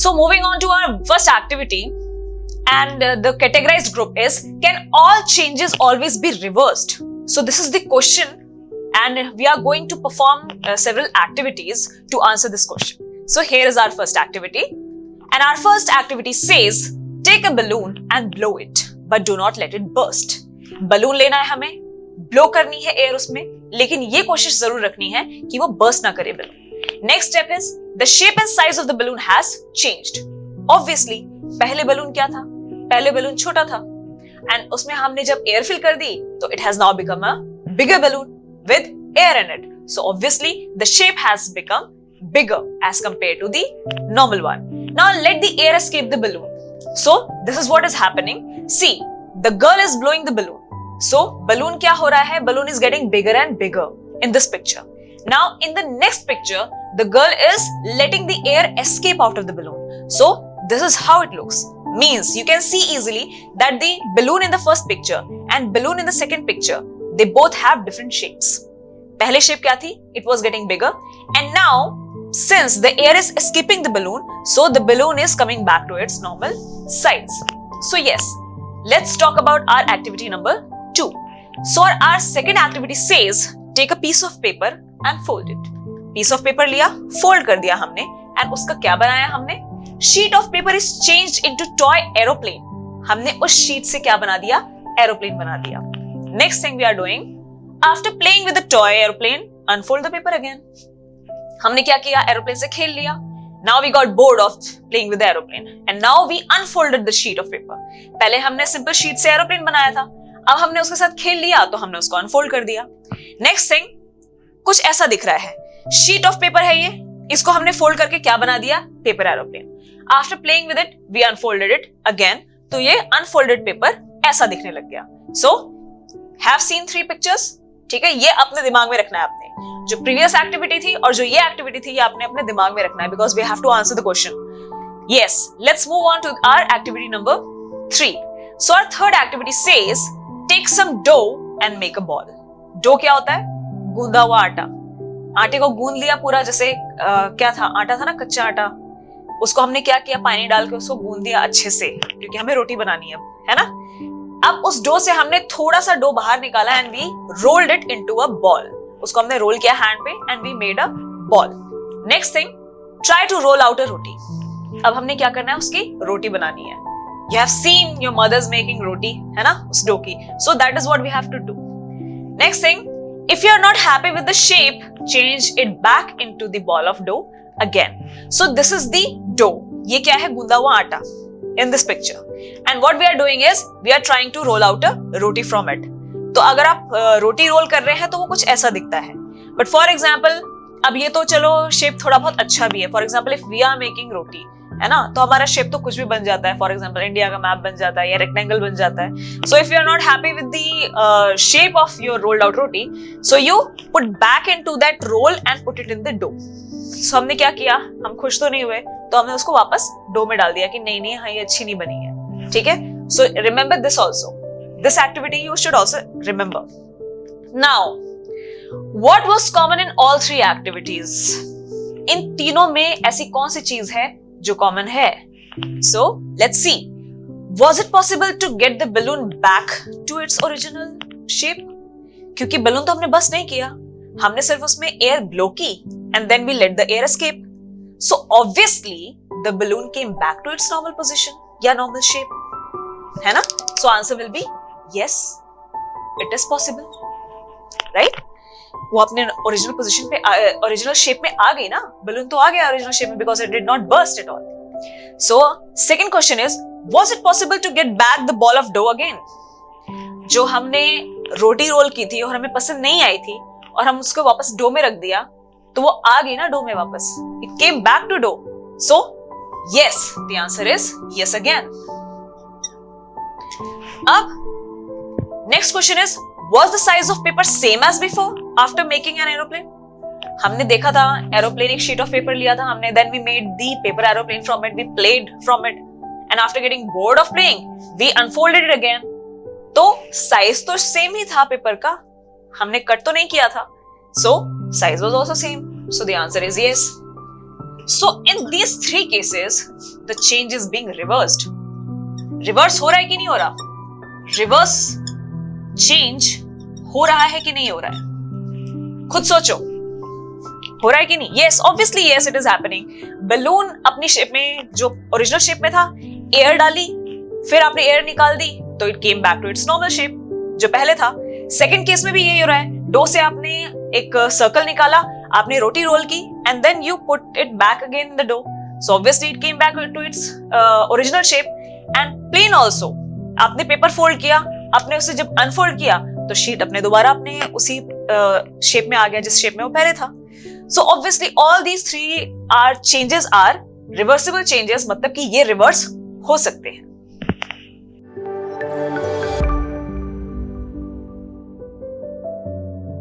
So moving on to our first activity, and the categorized group is, can all changes always be reversed? So this is the question, and we are going to perform several activities to answer this question. So here is our first activity, and our first activity says, take a balloon and blow it, but do not let it burst. Balloon लेना है हमें, blow करनी है air उसमें, लेकिन ये कोशिश जरूर रखनी है कि वो बर्स्ट ना करे balloon. Next step is, the shape and size of the balloon has changed. Obviously पहले बलून क्या था? पहले बलून छोटा था, एंड उसमें हमने जब एयर फिल कर दी तो it has now become a bigger balloon with air in it. So obviously the shape has become bigger as compared to the normal one. Now let the air escape the balloon. So this is what is happening. See, the girl is blowing the balloon. So balloon क्या हो रहा है? Balloon is getting bigger and bigger in this picture. Now in the next picture, the girl is letting the air escape out of the balloon. So this is how it looks. Means you can see easily that the balloon in the first picture and balloon in the second picture, they both have different shapes. पहले shape क्या थी? It was getting bigger, and now since the air is escaping the balloon, so the balloon is coming back to its normal size. So yes, let's talk about our activity number 2. So our second activity says, take a piece of paper and fold it. Piece of paper लिया, fold कर दिया हमने, and उसका क्या बनाया हमने? Sheet of paper is changed into toy aeroplane. हमने उस sheet से क्या बना दिया? Aeroplane बना दिया. Next thing we are doing, after playing with the toy aeroplane, unfold the paper again. हमने क्या किया? एरोप्लेन से खेल लिया. Now we got bored of playing with the aeroplane, and now we unfolded the sheet of paper. पहले हमने simple sheet से aeroplane बनाया था, अब हमने उसके साथ खेल लिया तो हमने उसको अनफोल्ड कर दिया. नेक्स्ट थिंग, कुछ ऐसा दिख रहा है. शीट ऑफ पेपर है ये, इसको हमने फोल्ड करके क्या बना दिया? Paper aeroplane. After playing with it we unfolded it again, तो ये अनफोल्डेड पेपर ऐसा दिखने लग गया. So have seen 3 pictures. ठीक है, ये अपने दिमाग में रखना है. आपने जो प्रीवियस एक्टिविटी थी और जो ये एक्टिविटी थी, ये आपने अपने दिमाग में रखना है, because we have to answer the question. Yes, let's move on to our activity number 3. So our third activity says, take some dough and make a ball. Dough क्या होता है? गूंदा हुआ आटा. आटे को गूंद लिया पूरा, जैसे क्या था? आटा था ना, कच्चा आटा. उसको हमने क्या किया? पानी डाल के उसको गूंद दिया अच्छे से, क्योंकि हमें रोटी बनानी है ना. अब उस डो से हमने थोड़ा सा डो बाहर निकाला and we rolled it into a ball. उसको हमने रोल किया हैंड पे and we made a ball. Next thing, try to roll out a roti. अब हमने क्या करना है? उसकी रोटी बनानी है. You have seen your mothers making roti, है ना, उस डो की. So that is what we have to do. Next thing, if you are not happy with the shape, change it back into the ball of dough again. So this is the dough. ये क्या है? गूंदा हुआ आटा in this picture, and what we are doing is we are trying to roll out a roti from it. तो अगर आप रोटी role कर रहे हैं तो वो कुछ ऐसा दिखता है. बट फॉर एग्जाम्पल, अब ये तो चलो शेप थोड़ा बहुत अच्छा भी है. For example, if we are making roti, है ना, तो हमारा शेप तो कुछ भी बन जाता है. फॉर एग्जाम्पल, इंडिया का मैप बन जाता है या रेक्टेंगल बन जाता है. So if you are not happy with the shape of your rolled out roti, so you put back into that roll and put it in the dough. सो हमने क्या किया? हम खुश तो नहीं हुए, तो हमने उसको वापस डो में डाल दिया कि नहीं नहीं, हाँ ये अच्छी नहीं बनी है. ठीक है, so remember this also. This activity you should also remember. Now, what was common in all 3 activities? इन तीनों में ऐसी कौन सी चीज है जो कॉमन है? So, let's see. Was it possible to get the balloon back to its original shape? क्योंकि balloon तो हमने बस नहीं किया, हमने सिर्फ उसमें एयर ब्लो की and then we let the air escape. So, obviously, the balloon came back to its normal position या normal shape. है ना? So, answer will be yes, it is possible, right? वो अपने ओरिजिनल पोजीशन पे, original shape में आ गई ना. Balloon तो आ गया ओरिजिनल शेप में because it did not burst at all. So second question is, was it possible to get back the ball of dough again? जो हमने रोटी रोल की थी और हमें पसंद नहीं आई थी और हम उसको वापस डो में रख दिया, तो वो आ गई ना डो में वापस. It came back to dough. So yes, the answer is yes again. अब next question is, was the size of paper same as before after making an aeroplane? हमने देखा था एरोप्लेन, एक शीट ऑफ पेपर लिया था हमने, then we made the paper aeroplane from it, we played from it, and after getting bored of playing, we unfolded it again. तो size तो same ही था पेपर का, हमने कट तो नहीं किया था. So size was also same. So the answer is yes. So in these three cases, the change is being reversed. Reverse हो रहा है कि नहीं हो रहा? रिवर्स चेंज हो रहा है कि नहीं हो रहा है? खुद सोचो, हो रहा है कि नहीं? Yes, obviously yes, it is happening. Balloon अपनी शेप में, जो ओरिजिनल शेप में था, एयर डाली, फिर आपने एयर निकाल दी, तो it came back to its normal shape जो पहले था. सेकंड केस में भी यही हो रहा है. डो से आपने एक सर्कल निकाला, आपने रोटी रोल की, and then you put it back again in the dough. So obviously it came back to its original shape. And plane also, आपने पेपर फोल्ड किया, आपने उसे जब अनफोल्ड किया तो शीट अपने दोबारा अपने उसी शेप में आ गया जिस शेप में वो पहले था. So obviously all these three are changes are reversible changes, मतलब कि ये रिवर्स हो सकते हैं.